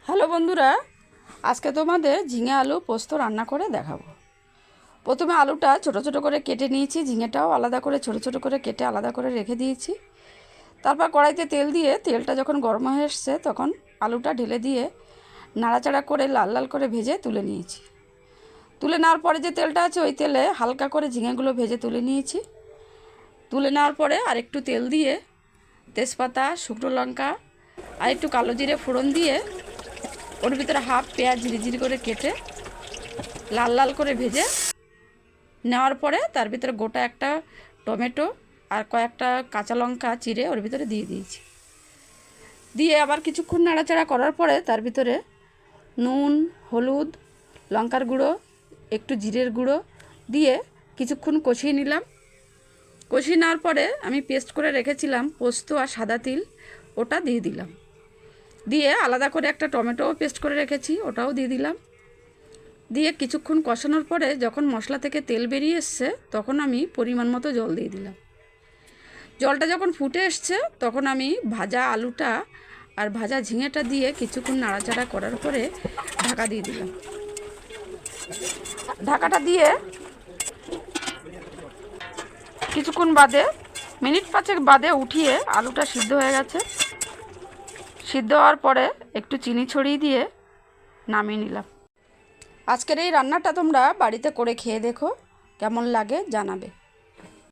Hello বন্ধুরা, আজকে তোমাদের ঝিঙে আলু পোস্ত রান্না করে দেখাবো। প্রথমে আলুটা ছোট ছোট করে কেটে নিয়েছি, ঝিঙেটাও আলাদা করে ছোট ছোট করে কেটে আলাদা করে রেখে দিয়েছি। তারপর কড়াইতে তেল দিয়ে তেলটা যখন গরম হয়ে এসছে তখন আলুটা ঢেলে দিয়ে নাড়াচাড়া করে লাল লাল করে ভেজে তুলে নিয়েছি। তুলে নেওয়ার পরে যে তেলটা আছে ওই তেলে হালকা করে ঝিঙেগুলো ভেজে তুলে নিয়েছি। তুলে নেওয়ার পরে আরেকটু তেল দিয়ে তেজপাতা, শুকনো লঙ্কা আর একটু কালো জিরে ফোড়ন দিয়ে ওর ভিতরে হাফ পেঁয়াজ ঝিরিঝিরি করে কেটে লাল লাল করে ভেজে নেওয়ার পরে তার ভিতরে গোটা একটা টমেটো আর কয়েকটা কাঁচা লঙ্কা চিড়ে ওর ভিতরে দিয়ে দিয়েছি। দিয়ে আবার কিছুক্ষণ নাড়াচাড়া করার পরে তার ভিতরে নুন, হলুদ, লঙ্কার গুঁড়ো, একটু জিরের গুঁড়ো দিয়ে কিছুক্ষণ কষিয়ে নিলাম। কষিয়ে নেওয়ার পরে আমি পেস্ট করে রেখেছিলাম পোস্ত আর সাদা তিল, ওটা দিয়ে দিলাম। দিয়ে আলাদা করে একটা টমেটোও পেস্ট করে রেখেছি, ওটাও দিয়ে দিলাম। দিয়ে কিছুক্ষণ কষানোর পরে যখন মশলা থেকে তেল বেরিয়ে এসছে তখন আমি পরিমাণ মতো জল দিয়ে দিলাম। জলটা যখন ফুটে এসছে তখন আমি ভাজা আলুটা আর ভাজা ঝিঙেটা দিয়ে কিছুক্ষণ নাড়াচাড়া করার পরে ঢাকা দিয়ে দিলাম। ঢাকাটা দিয়ে কিছুক্ষণ বাদে, মিনিট 5 বাদে উঠিয়ে আলুটা সিদ্ধ হয়ে গেছে। সিদ্ধ হওয়ার পরে একটু চিনি ছড়িয়ে দিয়ে নামিয়ে নিলাম। আজকের এই রান্নাটা তোমরা বাড়িতে করে খেয়ে দেখো, কেমন লাগে জানাবে।